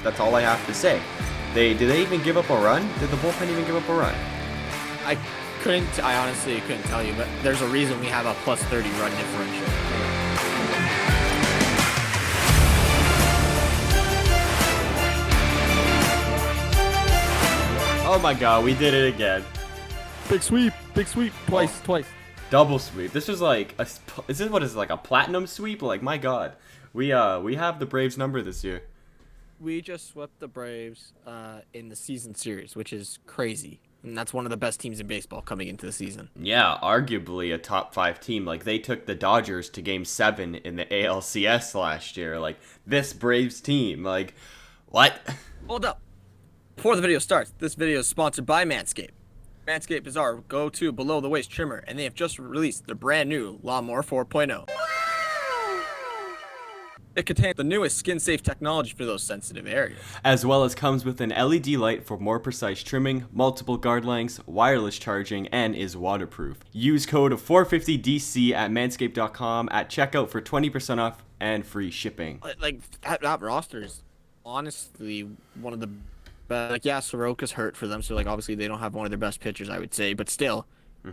That's all I have to say. Did they even give up a run? Did the bullpen even give up a run? I honestly couldn't tell you, but there's a reason we have a plus 30 run differential. Oh my god, we did it again. Big sweep, twice. Double sweep. This was like is this what is it, like a platinum sweep? Like my god. We have the Braves number this year. We just swept the Braves in the season series, which is crazy. And that's one of the best teams in baseball coming into the season. Yeah, arguably a top 5 team. Like they took the Dodgers to game 7 in the ALCS last year. Like this Braves team. Like what? Hold up. Before the video starts, this video is sponsored by Manscaped. Manscaped is our go-to below-the-waist trimmer, and they have just released their brand new Lawnmower 4.0. It contains the newest skin-safe technology for those sensitive areas. As well as comes with an LED light for more precise trimming, multiple guard lengths, wireless charging, and is waterproof. Use code 450DC at manscaped.com at checkout for 20% off and free shipping. Like that roster is honestly one of the best. Like, yeah, Soroka's hurt for them, so like obviously they don't have one of their best pitchers, I would say, but still,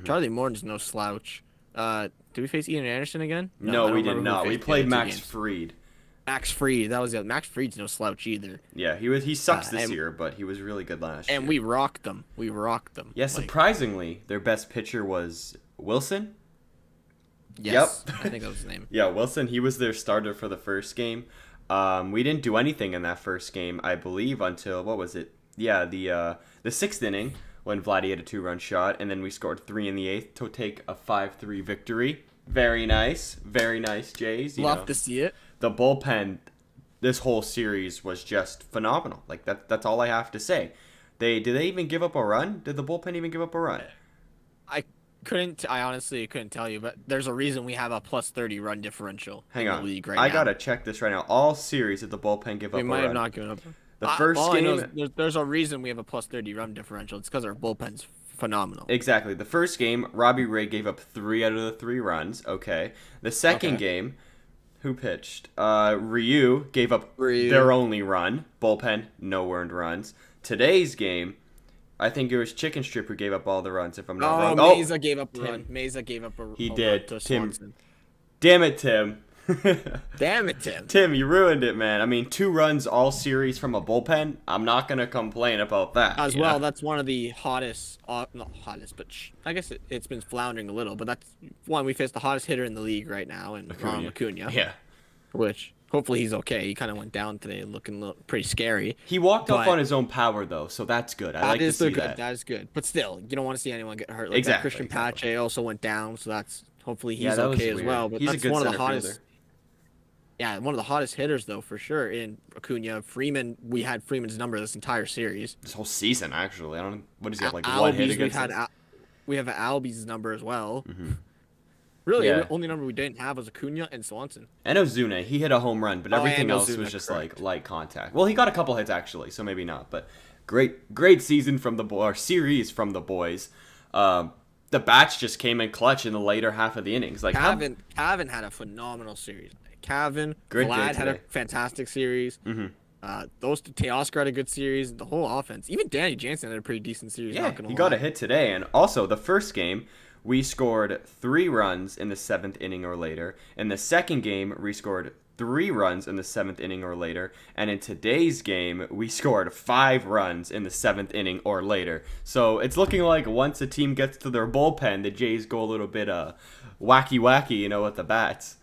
Charlie Morton's no slouch. Did we face Ian Anderson again? No, we did not. We played Max Fried. Max Fried, that was the other. Max Fried's no slouch either. Yeah, he sucks this year, but he was really good last year. And we rocked them. Yeah, surprisingly, their best pitcher was Wilson. Yes, Yep. I think that was his name. Yeah, Wilson. He was their starter for the first game. We didn't do anything in that first game, I believe, until what was it? Yeah, the 6th inning when Vladdy had a 2-run shot, and then we scored 3 in the 8th to take a 5-3 victory. Very nice, Jays. Love to see it. The bullpen this whole series was just phenomenal. Like that's all I have to say. Did they even give up a run? Did the bullpen even give up a run? I honestly couldn't tell you, but there's a reason we have a plus 30 run differential in the league right now. I gotta check this right now. All series did the bullpen give up a run? We might have not given up. The first game, there's a reason we have a plus 30 run differential. It's because our bullpen's phenomenal. Exactly. The first game, Robbie Ray gave up 3 out of the 3 runs. Okay. The second game, who pitched? Ryu gave up their only run. Bullpen, no earned runs. Today's game, I think it was Chicken Strip who gave up all the runs, if I'm not wrong. Mesa gave up a run. Mesa gave up a He run did. to Tim. Swanson. Damn it, Tim. Damn it, Tim. Tim, you ruined it, man. I mean, 2 runs all series from a bullpen. I'm not going to complain about that. As well, that's one of the hottest, not hottest, but I guess it's been floundering a little, but that's one. We faced the hottest hitter in the league right now, and Ronald Acuna. Yeah. Which, hopefully he's okay. He kind of went down today looking pretty scary. He walked off on his own power, though, so that's good. I like to see that. That is good. But still, you don't want to see anyone get hurt. Like that. Christian Pache also went down, so that's hopefully he's okay as well. But he's that's a good one of the center hottest. fielder. Yeah, one of the hottest hitters, though, for sure, in Acuna. Freeman, we had Freeman's number this entire series. This whole season, actually. I don't know. What does he have, like one hit against us? We have Albies' number as well. Mm-hmm. Really, the only number we didn't have was Acuna and Swanson. And Ozuna. He hit a home run, but everything else was just like light contact. Well, he got a couple hits, actually, so maybe not. But great season from series from the boys. The bats just came in clutch in the later half of the innings. Like Cavan had a phenomenal series. Vlad had a fantastic series. Mm-hmm. Those two, Teoscar had a good series. The whole offense, even Danny Jansen had a pretty decent series. Yeah, he got a hit today. And also, the first game, we scored 3 runs in the 7th inning or later. In the second game, we scored 3 runs in the 7th inning or later. And in today's game, we scored 5 runs in the 7th inning or later. So it's looking like once a team gets to their bullpen, the Jays go a little bit wacky, with the bats.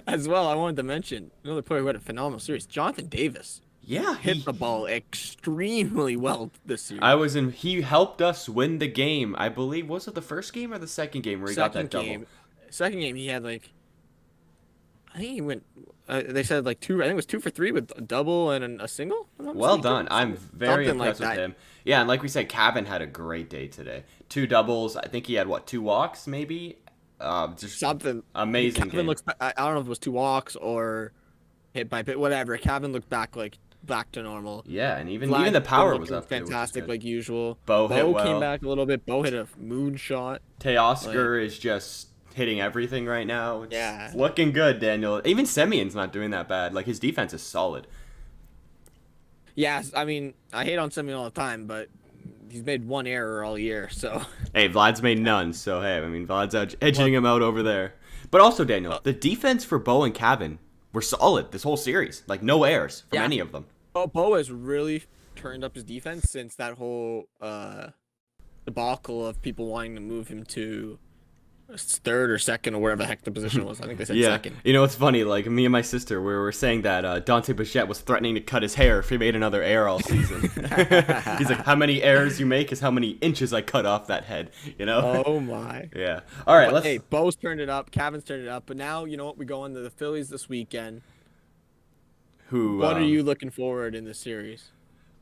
As well, I wanted to mention another player who had a phenomenal series, Jonathan Davis. Yeah, hit the ball extremely well this series. He helped us win the game. I believe, was it the first game or the second game where he got that double? Second game, he had I think he went. They said 2. I think it was 2 for 3 with a double and a single. Well done. I'm very impressed with him. Yeah, and like we said, Cavan had a great day today. 2 doubles. I think he had 2 walks maybe. Just something amazing. Cavan looks. I don't know if it was 2 walks or hit by pit, whatever. Cavan looked back to normal. Yeah, and even the power was up. Fantastic, like usual. Bo came back a little bit. Bo hit a moon shot. Teoscar is just hitting everything right now. It's yeah, looking good, Daniel. Even Semion's not doing that bad. Like his defense is solid. Yes, I mean, I hate on Simeon all the time, but he's made one error all year, so. Hey, Vlad's made none, so hey, I mean, Vlad's Well, edging him out over there. But also, Daniel, uh, the defense for Bo and Cavan were solid this whole series. Like, no errors from yeah, any of them. Bo has really turned up his defense since that whole debacle of people wanting to move him to third or second or wherever the heck the position was. I think they said Yeah, second. you know it's funny. Like me and my sister, we were saying that Dante Bichette was threatening to cut his hair if he made another error all season. He's like, "How many errors you make is how many inches I cut off that head." You know? Oh my. Yeah. All right, But let's. hey, Bo's turned it up, Cavan's turned it up, but now you know what? We go into the Phillies this weekend. Who? What are you looking forward in this series?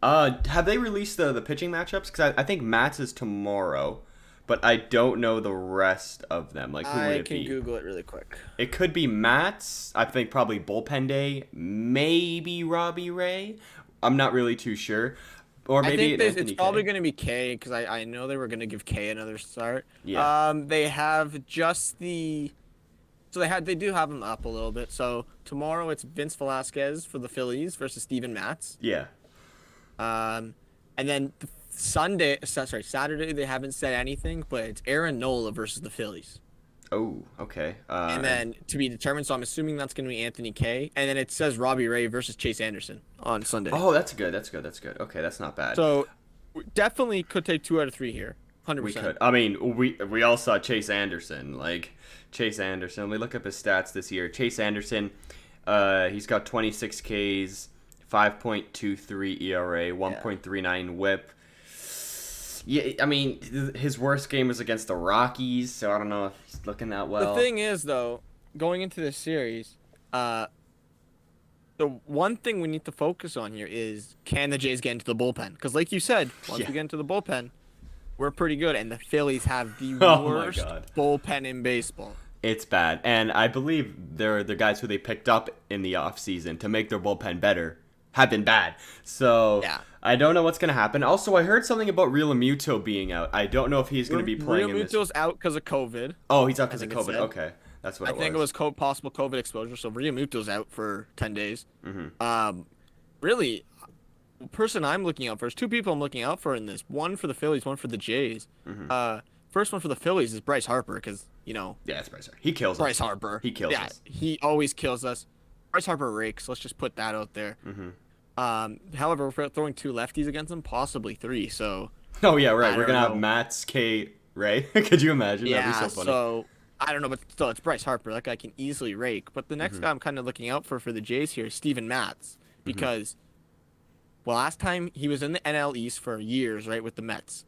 Have they released the pitching matchups? Because I think Matt's is tomorrow, but I don't know the rest of them. Like, who would I it can be? Google it really quick. It could be Matt's. I think probably bullpen day. Maybe Robbie Ray. I'm not really too sure. Or I maybe think Anthony it's probably Kay. going to be K because I know they were going to give K another start. Yeah. They have just so they do have him up a little bit. So tomorrow it's Vince Velasquez for the Phillies versus Steven Matz. Yeah. And then Saturday they haven't said anything, but it's Aaron Nola versus the Phillies. Oh, okay. And then to be determined, so I'm assuming that's going to be Anthony Kay. And then it says Robbie Ray versus Chase Anderson on Sunday. Oh, that's good. That's good. That's good. Okay, that's not bad. So we definitely could take 2 out of 3 here. 100%. We could. I mean, we all saw Chase Anderson. Like Chase Anderson. We look up his stats this year. Chase Anderson, he's got 26 Ks, 5.23 ERA, 1.39 WHIP. Yeah, I mean, his worst game was against the Rockies, so I don't know if he's looking that well. The thing is, though, going into this series, the one thing we need to focus on here is can the Jays get into the bullpen? Because, like you said, once we get into the bullpen, we're pretty good, and the Phillies have the worst bullpen in baseball. It's bad, and I believe they're the guys who they picked up in the offseason to make their bullpen better have been bad. So Yeah. I don't know what's going to happen. Also, I heard something about Real Muto being out. I don't know if he's going to be playing in this. Realmuto's out because of COVID. Oh, he's out because of think it COVID. said. Okay, that's what I think it was possible COVID exposure, so Realmuto's out for 10 days. Really, person I'm looking out for is 2 people I'm looking out for in this. One for the Phillies, one for the Jays. First one for the Phillies is Bryce Harper because, Yeah, it's Bryce Harper. He kills Bryce us. Harper. He kills us. He always kills us. Bryce Harper rakes. Let's just put that out there. However, we're throwing 2 lefties against him, possibly 3. So Oh, yeah, right. I We're don't going to have know. Matt's K. Ray. Could you imagine? yeah, That'd be so funny. so I don't know, but still, it's Bryce Harper. That guy can easily rake. But the next guy I'm kind of looking out for the Jays here is Steven Matz because, well, last time he was in the NL East for years, right, with the Mets.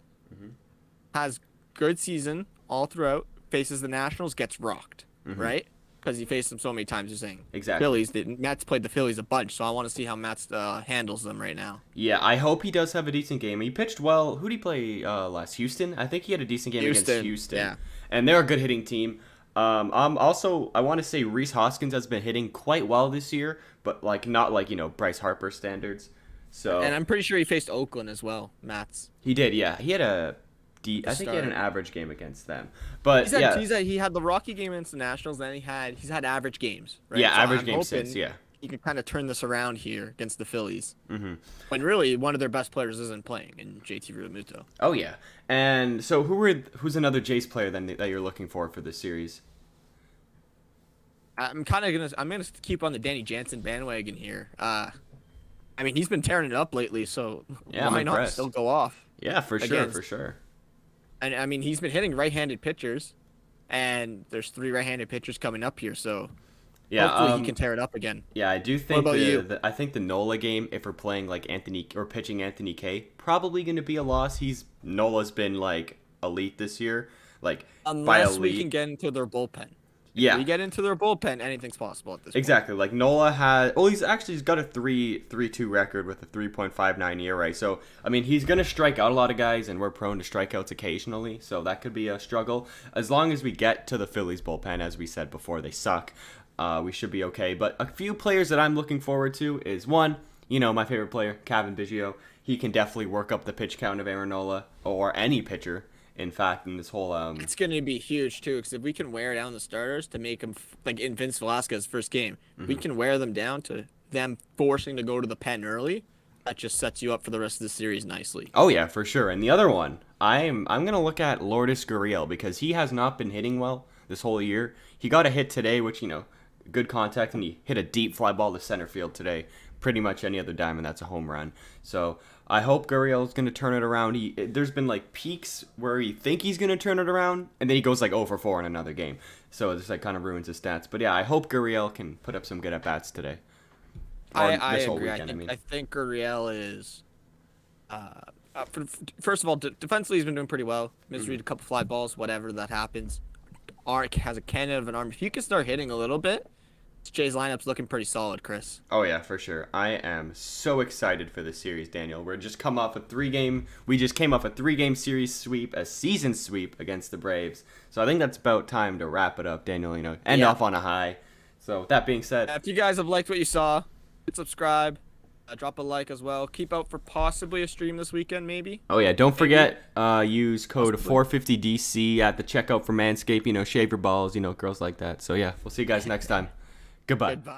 Has good season all throughout. Faces the Nationals, gets rocked, right? Because he faced them so many times. You're saying Exactly. Phillies. Mets played the Phillies a bunch, so I want to see how Mets handles them right now. Yeah, I hope he does have a decent game. He pitched well. Who did he play last? Houston? I think he had a decent game against Houston. Yeah. And they're a good hitting team. Also, I want to say Rhys Hoskins has been hitting quite well this year, but not Bryce Harper standards. So And I'm pretty sure he faced Oakland as well, Mats. he did, yeah. He had I think he had an average game against them. But He had the Rocky game against the Nationals, then he's had average games, right? yeah, So average I'm game hoping since, yeah. he can kind of turn this around here against the Phillies. When really one of their best players isn't playing in JT Realmuto. Oh yeah. And so who's another Jays player then that you're looking for this series? I'm gonna keep on the Danny Jansen bandwagon here. I mean he's been tearing it up lately, so Yeah, I'm why not impressed. still go off? Yeah, for Against- sure. And I mean he's been hitting right-handed pitchers, and there's 3 right-handed pitchers coming up here, so Yeah, hopefully he can tear it up again. Yeah, I do think about you? I think the Nola game, if we're playing like Anthony or pitching Anthony K, probably going to be a loss. Nola's been like elite this year, like by Unless elite. we can get into their bullpen. Yeah, If we get into their bullpen, anything's possible at this point. exactly. Like Nola he's got a 3.32 record with a 3.59 ERA. So I mean, he's gonna strike out a lot of guys, and we're prone to strikeouts occasionally. So that could be a struggle. As long as we get to the Phillies bullpen, as we said before, they suck. We should be okay. But a few players that I'm looking forward to is one, my favorite player, Cavan Biggio. He can definitely work up the pitch count of Aaron Nola or any pitcher. In fact, in this whole It's going to be huge, too, because if we can wear down the starters to make them, like in Vince Velasquez's first game, we can wear them down to them forcing to go to the pen early. that just sets you up for the rest of the series nicely. Oh yeah, for sure. And the other one, I'm gonna look at Lourdes Gurriel because he has not been hitting well this whole year. He got a hit today, which good contact, and he hit a deep fly ball to center field today. Pretty much any other diamond, that's a home run. So I hope Gurriel's gonna turn it around. There's been like peaks where you think he's gonna turn it around, and then he goes like 0 for 4 in another game. So this like kind of ruins his stats. But yeah, I hope Gurriel can put up some good at bats today. Or I this whole agree. weekend, I mean. I think Gurriel is. First of all, defensively he's been doing pretty well. Misread a couple fly balls, whatever that happens. Arc has a cannon of an arm. If he can start hitting a little bit, Jay's lineup's looking pretty solid, Chris. Oh yeah, for sure. I am so excited for this series, Daniel. We just came off a 3-game series sweep, a season sweep against the Braves. So I think that's about time to wrap it up, Daniel. End off on a high. So with that being said, If you guys have liked what you saw, hit subscribe, drop a like as well. Keep out for possibly a stream this weekend, maybe. oh yeah, don't forget use code 450DC at the checkout for Manscaped. Shave your balls. Girls like that. So yeah, we'll see you guys next time. Goodbye. Goodbye.